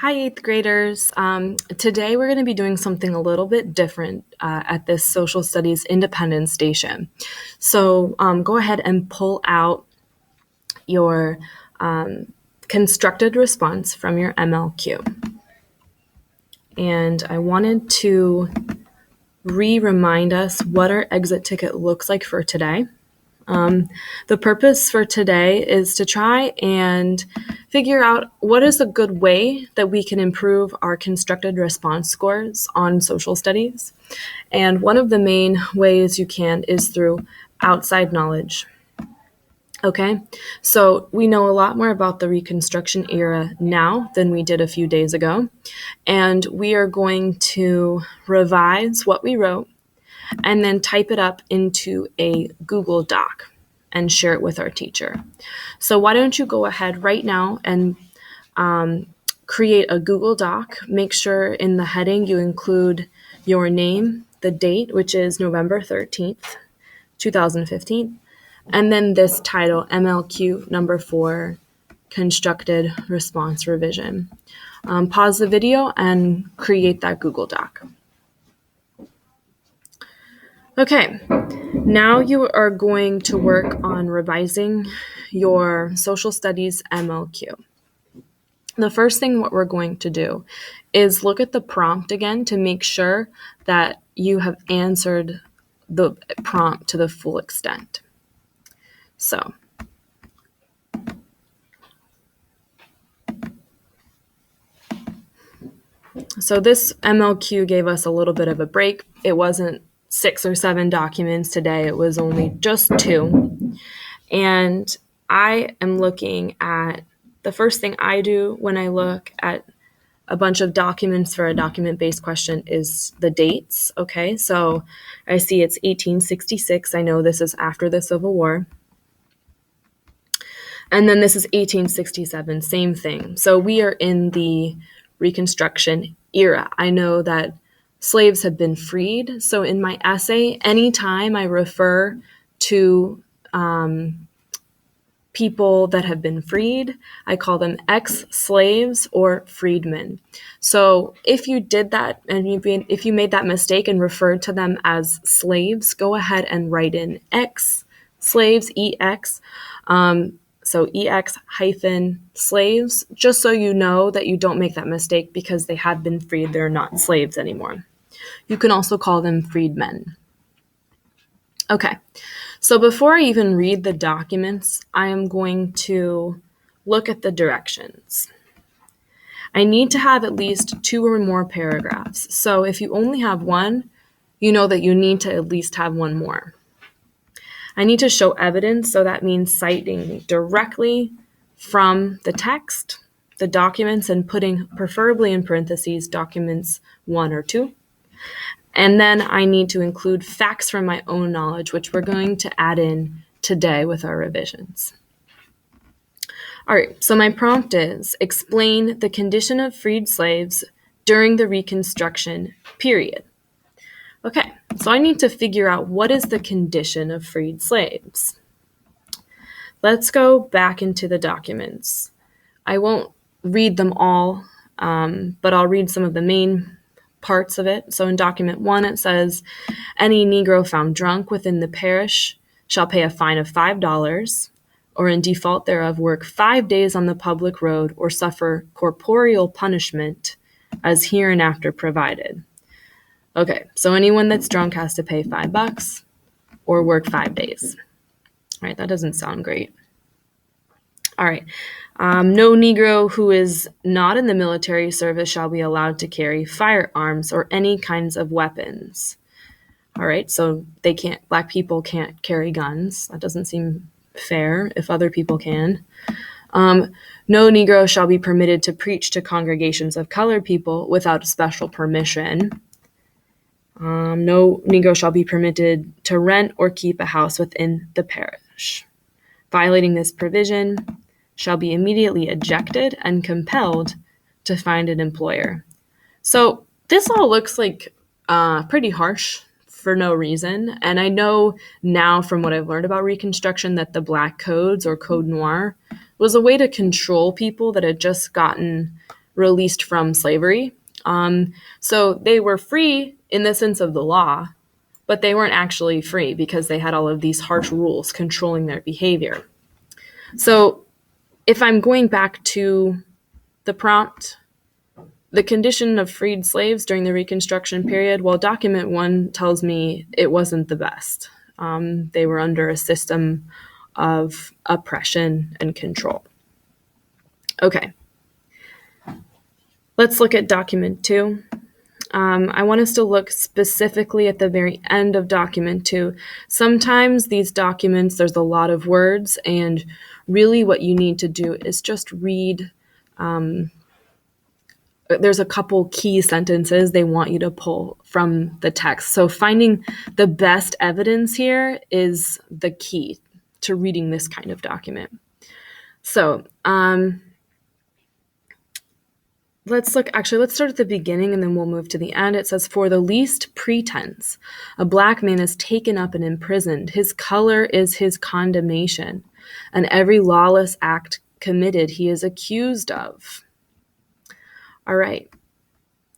Hi, eighth graders. Today we're going to be doing something a little bit different at this Social Studies Independence Station. So go ahead and pull out your constructed response from your MLQ. And I wanted to remind us what our exit ticket looks like for today. The purpose for today is to try and figure out what is a good way that we can improve our constructed response scores on social studies. And one of the main ways you can is through outside knowledge. Okay, so we know a lot more about the Reconstruction era now than we did a few days ago. And we are going to revise what we wrote and then type it up into a Google Doc and share it with our teacher. So why don't you go ahead right now and create a Google Doc. Make sure in the heading you include your name, the date, which is November 13th, 2015, and then this title, MLQ number 4, Constructed Response Revision. Pause the video and create that Google Doc. Okay, now you are going to work on revising your social studies MLQ. The first thing what we're going to do is look at the prompt again to make sure that you have answered the prompt to the full extent. So this MLQ gave us a little bit of a break. It wasn't 6 or 7 documents today. It was only just 2. And I am looking at the first thing I do when I look at a bunch of documents for a document-based question is the dates. Okay, so I see it's 1866. I know this is after the Civil War. And then this is 1867, same thing. So we are in the Reconstruction era. I know that slaves have been freed. So in my essay, anytime I refer to people that have been freed, I call them ex-slaves or freedmen. So if you did that and if you made that mistake and referred to them as slaves, go ahead and write in ex-slaves, EX. So EX hyphen slaves, just so you know that you don't make that mistake because they have been freed. They're not slaves anymore. You can also call them freedmen. Okay, so before I even read the documents, I am going to look at the directions. I need to have at least 2 or more paragraphs. So if you only have one, you know that you need to at least have one more. I need to show evidence, so that means citing directly from the text, the documents, and putting preferably in parentheses documents 1 or 2. And then I need to include facts from my own knowledge, which we're going to add in today with our revisions. All right, so my prompt is, explain the condition of freed slaves during the Reconstruction period. Okay, so I need to figure out what is the condition of freed slaves. Let's go back into the documents. I won't read them all, but I'll read some of the main parts of it. So in document 1, it says, any Negro found drunk within the parish shall pay a fine of $5, or in default thereof work 5 days on the public road or suffer corporeal punishment as hereinafter provided. Okay, so anyone that's drunk has to pay $5 or work 5 days. All right, that doesn't sound great. All right, no Negro who is not in the military service shall be allowed to carry firearms or any kinds of weapons. All right, so Black people can't carry guns. That doesn't seem fair if other people can. No Negro shall be permitted to preach to congregations of colored people without special permission. No Negro shall be permitted to rent or keep a house within the parish. Violating this provision shall be immediately ejected and compelled to find an employer. So this all looks like pretty harsh for no reason. And I know now from what I've learned about Reconstruction that the Black Codes or Code Noir was a way to control people that had just gotten released from slavery. So they were free in the sense of the law, but they weren't actually free because they had all of these harsh rules controlling their behavior. So if I'm going back to the prompt, the condition of freed slaves during the Reconstruction period, well, document 1 tells me it wasn't the best. They were under a system of oppression and control. Okay. Let's look at document 2. I want us to look specifically at the very end of document 2. Sometimes these documents, there's a lot of words, and really what you need to do is just read. There's a couple key sentences they want you to pull from the text. So finding the best evidence here is the key to reading this kind of document. So let's start at the beginning and then we'll move to the end. It says, for the least pretense, a black man is taken up and imprisoned. His color is his condemnation, and every lawless act committed he is accused of. All right.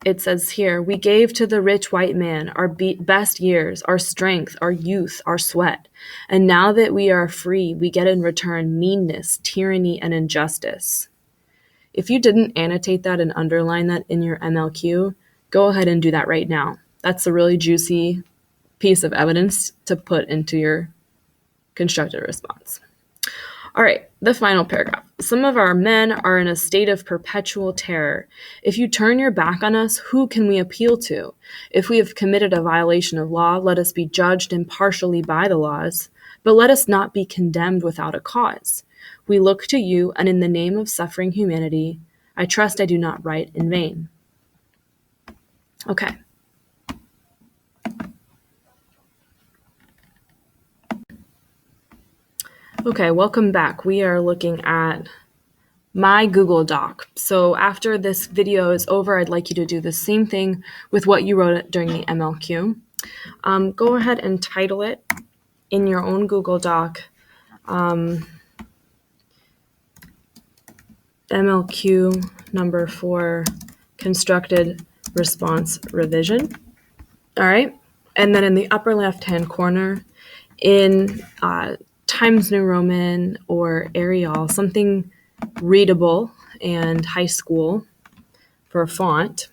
It says here, we gave to the rich white man our best years, our strength, our youth, our sweat. And now that we are free, we get in return meanness, tyranny, and injustice. If you didn't annotate that and underline that in your MLQ, go ahead and do that right now. That's a really juicy piece of evidence to put into your constructed response. All right, the final paragraph. Some of our men are in a state of perpetual terror. If you turn your back on us, who can we appeal to? If we have committed a violation of law, let us be judged impartially by the laws, but let us not be condemned without a cause. We look to you, and in the name of suffering humanity, I trust I do not write in vain. Okay. Okay, welcome back. We are looking at my Google Doc. So after this video is over, I'd like you to do the same thing with what you wrote during the MLQ. Go ahead and title it in your own Google Doc, MLQ number 4, constructed response revision. All right. And then in the upper left-hand corner, in Times New Roman or Arial, something readable and high school for a font,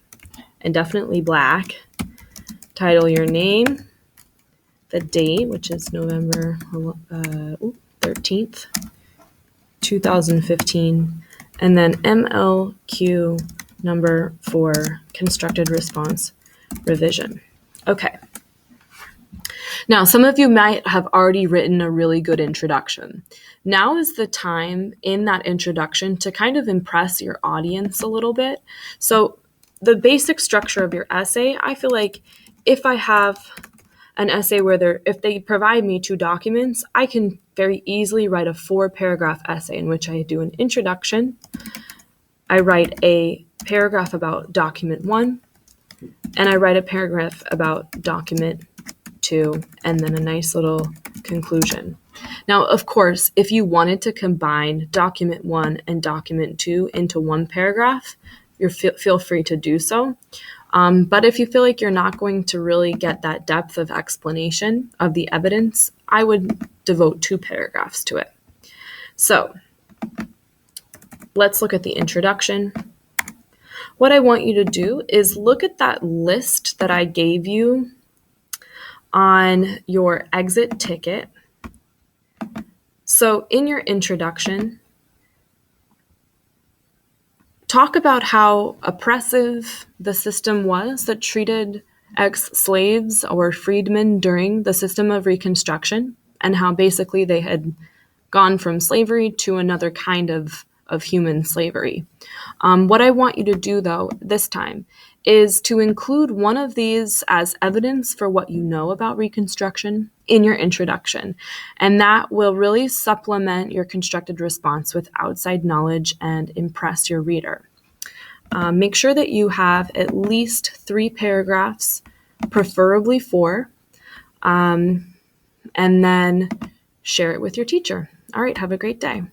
and definitely black, title your name, the date, which is November 13th, 2015, and then MLQ number 4, constructed response revision. Okay. Now, some of you might have already written a really good introduction. Now is the time in that introduction to kind of impress your audience a little bit. So the basic structure of your essay, I feel like if I have an essay where if they provide me 2 documents, I can very easily write a 4-paragraph essay in which I do an introduction. I write a paragraph about document 1, and I write a paragraph about document 2, and then a nice little conclusion. Now, of course, if you wanted to combine document 1 and document 2 into 1 paragraph, feel free to do so. But if you feel like you're not going to really get that depth of explanation of the evidence, I would devote 2 paragraphs to it. So let's look at the introduction. What I want you to do is look at that list that I gave you on your exit ticket. So in your introduction, talk about how oppressive the system was that treated ex-slaves or freedmen during the system of Reconstruction, and how basically they had gone from slavery to another kind of human slavery. What I want you to do, though, this time, is to include one of these as evidence for what you know about Reconstruction in your introduction. And that will really supplement your constructed response with outside knowledge and impress your reader. Make sure that you have at least 3 paragraphs, preferably 4, and then share it with your teacher. All right, have a great day.